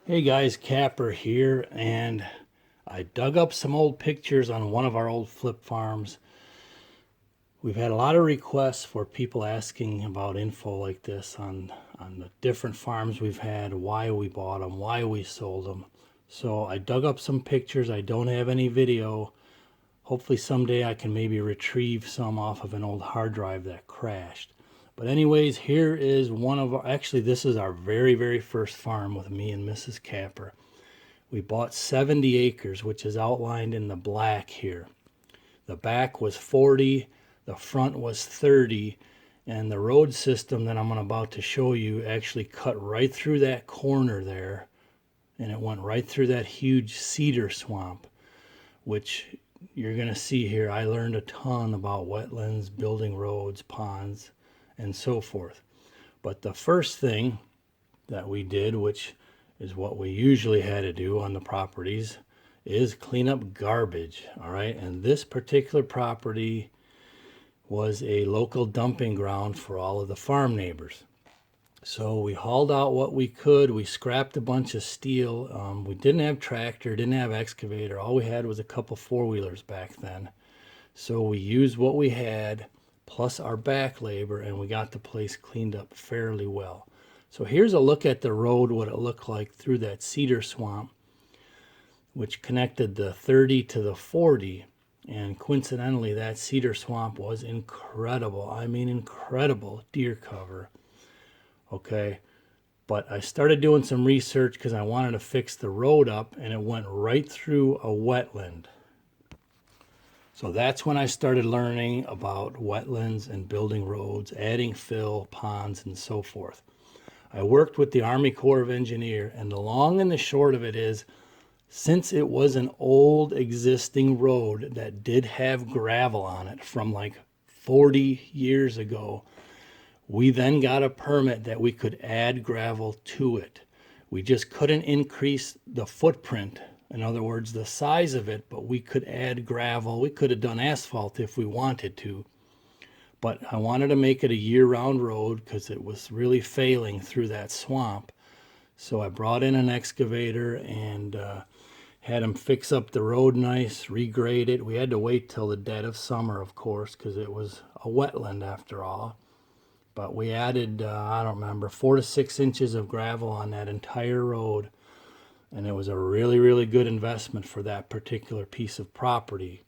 Hey guys, Kapper here, and I dug up some old pictures on one of our old flip farms. We've had a lot of requests for people asking about info like this on the different farms we've had, why we bought them, why we sold them. So I dug up some pictures. I don't have any video. Hopefully someday I can maybe retrieve some off of an old hard drive that crashed. But anyways, here is one of our, actually this is our very first farm with me and Mrs. Kapper. We bought 70 acres, which is outlined in the black here. The back was 40, the front was 30, and the road system that I'm about to show you actually cut right through that corner there, and it went right through that huge cedar swamp, which you're going to see here. I learned a ton about wetlands, building roads, ponds, and so forth. But the first thing that we did, which is what we usually had to do on the properties, is clean up garbage. All right, and this particular property was a local dumping ground for all of the farm neighbors. So we hauled out what we could. We scrapped a bunch of steel. We didn't have tractor, didn't have excavator. All we had was a couple four-wheelers back then. So we used what we had plus our back labor, and we got the place cleaned up fairly well. So here's a look at the road, what it looked like through that cedar swamp, which connected the 30 to the 40. And coincidentally, that cedar swamp was incredible. I mean, incredible deer cover. Okay. But I started doing some research because I wanted to fix the road up, and it went right through a wetland. So that's when I started learning about wetlands and building roads, adding fill, ponds, and so forth. I worked with the Army Corps of Engineers, and the long and the short of it is, since it was an old existing road that did have gravel on it from like 40 years ago, we then got a permit that we could add gravel to it. We just couldn't increase the footprint, in other words, the size of it, but we could add gravel. We could have done asphalt if we wanted to. But I wanted to make it a year-round road because it was really failing through that swamp. So I brought in an excavator and had him fix up the road nice, regrade it. We had to wait till the dead of summer, of course, because it was a wetland after all. But we added, I don't remember, 4 to 6 inches of gravel on that entire road. And it was a really good investment for that particular piece of property,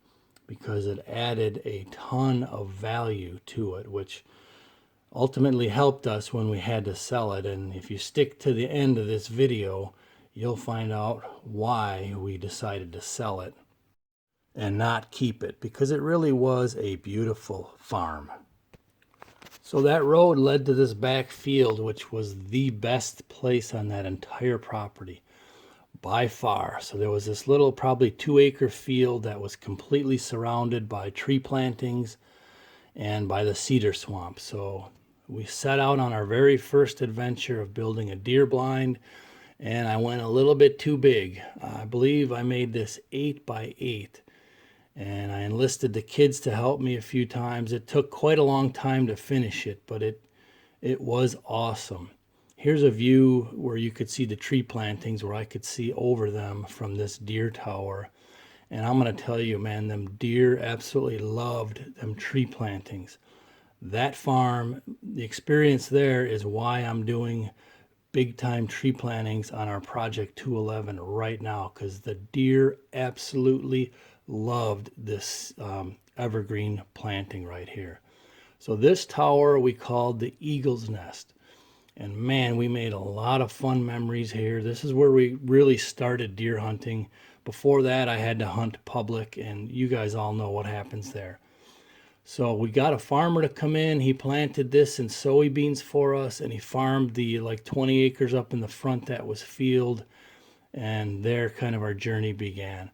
because it added a ton of value to it, which ultimately helped us when we had to sell it. And if you stick to the end of this video, you'll find out why we decided to sell it and not keep it, because it really was a beautiful farm. So that road led to this back field, which was the best place on that entire property by far. So there was this little probably 2-acre field that was completely surrounded by tree plantings and by the cedar swamp. So we set out on our very first adventure of building a deer blind, and I went a little bit too big. I believe I made this 8 by 8, and I enlisted the kids to help me a few times. It took quite a long time to finish it, but it was awesome. Here's a view where you could see the tree plantings, where I could see over them from this deer tower. And I'm going to tell you, man, them deer absolutely loved them tree plantings. That farm, the experience there is why I'm doing big time tree plantings on our Project 211 right now, because the deer absolutely loved this evergreen planting right here. So this tower we called the Eagle's Nest. And man, we made a lot of fun memories here. This is where we really started deer hunting. Before that, I had to hunt public, and you guys all know what happens there. So we got a farmer to come in. He planted this in soybeans for us, and he farmed the like 20 acres up in the front that was field. And there kind of our journey began.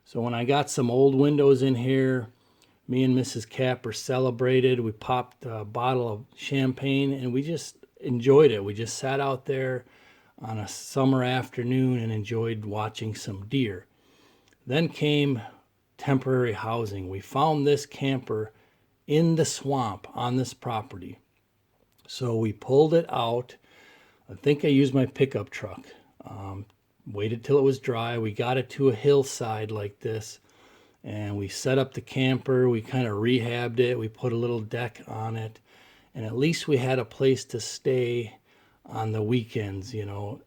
So when I got some old windows in here, me and Mrs. Kapper celebrated. We popped a bottle of champagne, and we just enjoyed it. We just sat out there on a summer afternoon and enjoyed watching some deer. Then came temporary housing. We found this camper in the swamp on this property. So we pulled it out. I think I used my pickup truck. waited till it was dry. We got it to a hillside like this, and we set up the camper. We kind of rehabbed it. We put a little deck on it, and at least we had a place to stay on the weekends, you know,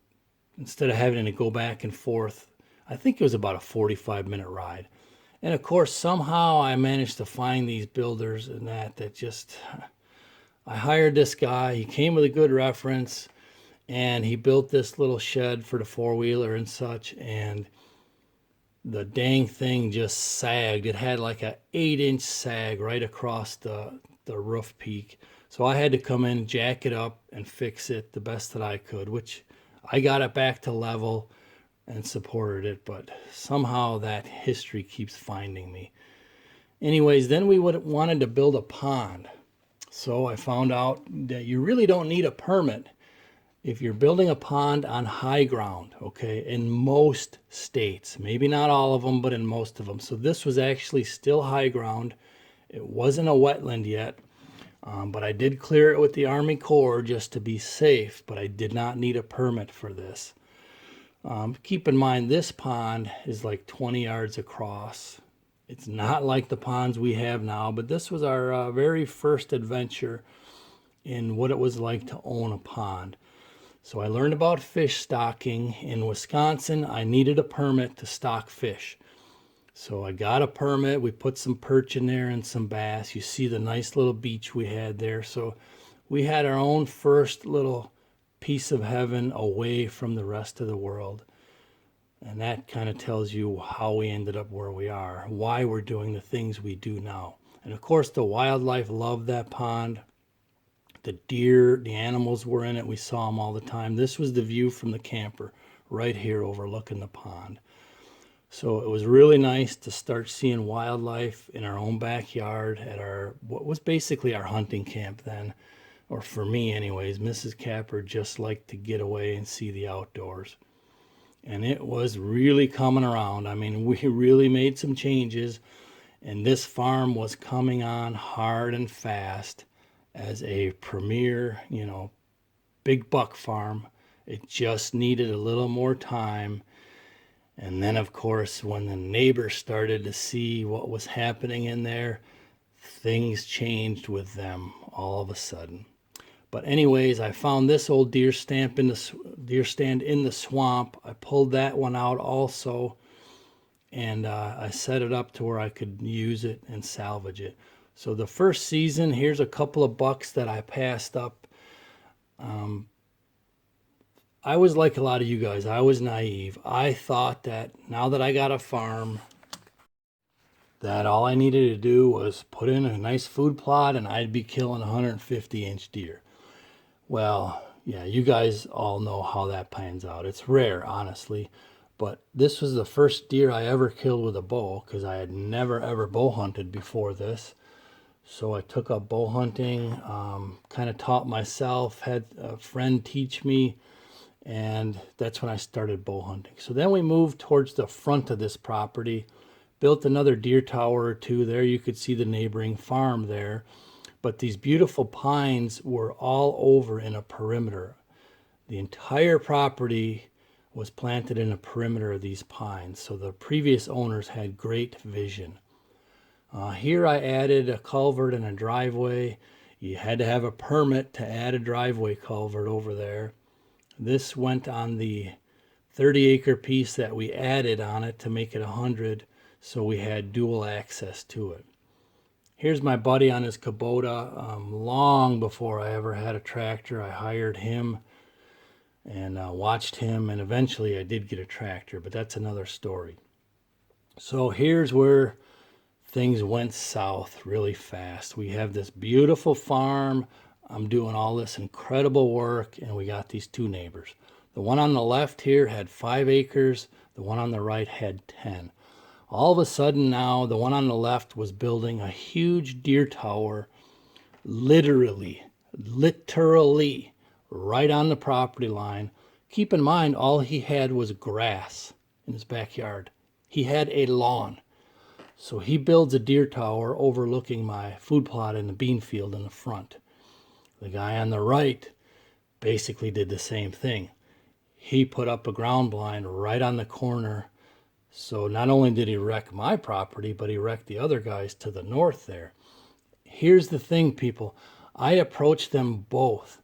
instead of having to go back and forth. I think it was about a 45-minute ride. And of course, somehow I managed to find these builders and that just, I hired this guy. He came with a good reference, and he built this little shed for the four-wheeler and such, and the dang thing just sagged. It had like a 8-inch sag right across the roof peak. So I had to come in, jack it up, and fix it the best that I could, which I got it back to level and supported it, but somehow that history keeps finding me. Anyways, then we wanted to build a pond. So I found out that you really don't need a permit if you're building a pond on high ground, okay, in most states. Maybe not all of them, but in most of them. So this was actually still high ground. It wasn't a wetland yet, but I did clear it with the Army Corps just to be safe, but I did not need a permit for this. Keep in mind, this pond is like 20 yards across. It's not like the ponds we have now, but this was our very first adventure in what it was like to own a pond. So I learned about fish stocking. In Wisconsin, I needed a permit to stock fish. So I got a permit. We put some perch in there and some bass. You see the nice little beach we had there. So we had our own first little piece of heaven away from the rest of the world. And that kind of tells you how we ended up where we are, why we're doing the things we do now. And of course, the wildlife loved that pond. The deer, the animals were in it. We saw them all the time. This was the view from the camper right here overlooking the pond. So it was really nice to start seeing wildlife in our own backyard at what was basically our hunting camp then. Or for me anyways. Mrs. Kapper just liked to get away and see the outdoors. And it was really coming around. I mean, we really made some changes, and this farm was coming on hard and fast as a premier, you know, big buck farm. It just needed a little more time. And then, of course, when the neighbors started to see what was happening in there, things changed with them all of a sudden. But anyways, I found this old deer stand in the swamp. I pulled that one out also, and I set it up to where I could use it and salvage it. So the first season, here's a couple of bucks that I passed up. I was like a lot of you guys. I was naive. I thought that now that I got a farm, that all I needed to do was put in a nice food plot and I'd be killing 150-inch deer. Well, yeah, you guys all know how that pans out. It's rare, honestly, but this was the first deer I ever killed with a bow because I had never ever bow hunted before this. So I took up bow hunting, kind of taught myself, had a friend teach me, and that's when I started bow hunting. So then we moved towards the front of this property, built another deer tower or two there. You could see the neighboring farm there. But these beautiful pines were all over in a perimeter. The entire property was planted in a perimeter of these pines. So the previous owners had great vision. Here I added a culvert and a driveway. You had to have a permit to add a driveway culvert over there. This went on the 30-acre piece that we added on it to make it 100. So we had dual access to it. Here's my buddy on his Kubota. Long before I ever had a tractor, I hired him and watched him, and eventually I did get a tractor, but that's another story. So here's where things went south really fast. We have this beautiful farm. I'm doing all this incredible work, and we got these two neighbors. The one on the left here had 5 acres. The one on the right had 10. All of a sudden now, the one on the left was building a huge deer tower, literally, right on the property line. Keep in mind, all he had was grass in his backyard. He had a lawn. So he builds a deer tower overlooking my food plot in the bean field in the front. The guy on the right basically did the same thing. he put up a ground blind right on the corner. So not only did he wreck my property, but he wrecked the other guys to the north there. Here's the thing, people. I approached them both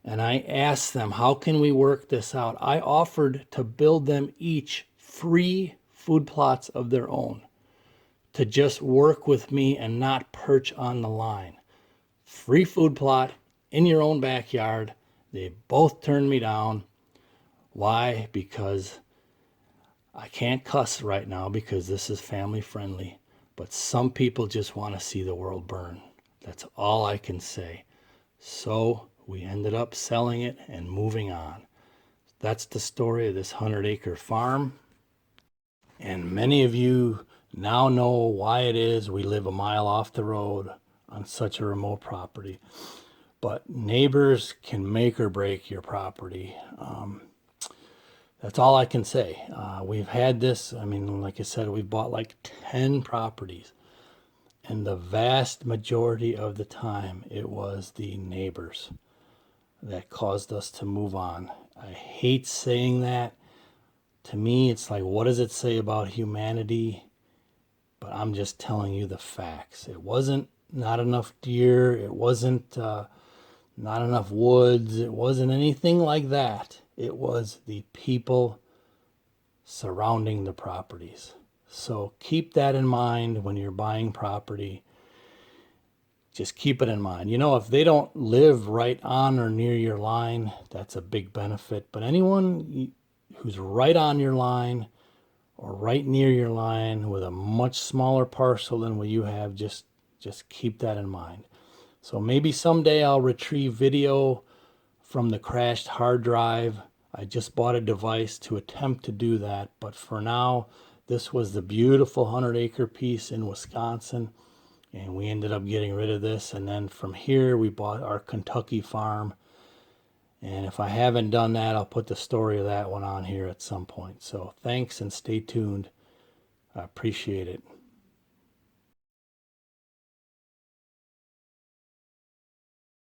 and I asked them, how can we work this out? I offered to build them each free food plots of their own, to just work with me and not perch on the line. Free food plot in your own backyard. They both turned me down. Why? Because I can't cuss right now because this is family friendly, but some people just want to see the world burn. That's all I can say. So we ended up selling it and moving on. That's the story of this 100-acre farm. And many of you now know why it is we live a mile off the road on such a remote property. But neighbors can make or break your property. That's all I can say. We've had this, I mean, like I said, we've bought like 10 properties. And the vast majority of the time, it was the neighbors that caused us to move on. I hate saying that. To me, it's like, what does it say about humanity? But I'm just telling you the facts. It wasn't not enough deer. It wasn't not enough woods. It wasn't anything like that. It was the people surrounding the properties. So keep that in mind when you're buying property. Just keep it in mind. You know, if they don't live right on or near your line, that's a big benefit. But anyone who's right on your line or right near your line with a much smaller parcel than what you have, just keep that in mind. So maybe someday I'll retrieve video from the crashed hard drive. I just bought a device to attempt to do that. But for now, this was the beautiful 100-acre piece in Wisconsin. And we ended up getting rid of this. And then from here, we bought our Kentucky farm. And if I haven't done that, I'll put the story of that one on here at some point. So thanks and stay tuned. I appreciate it.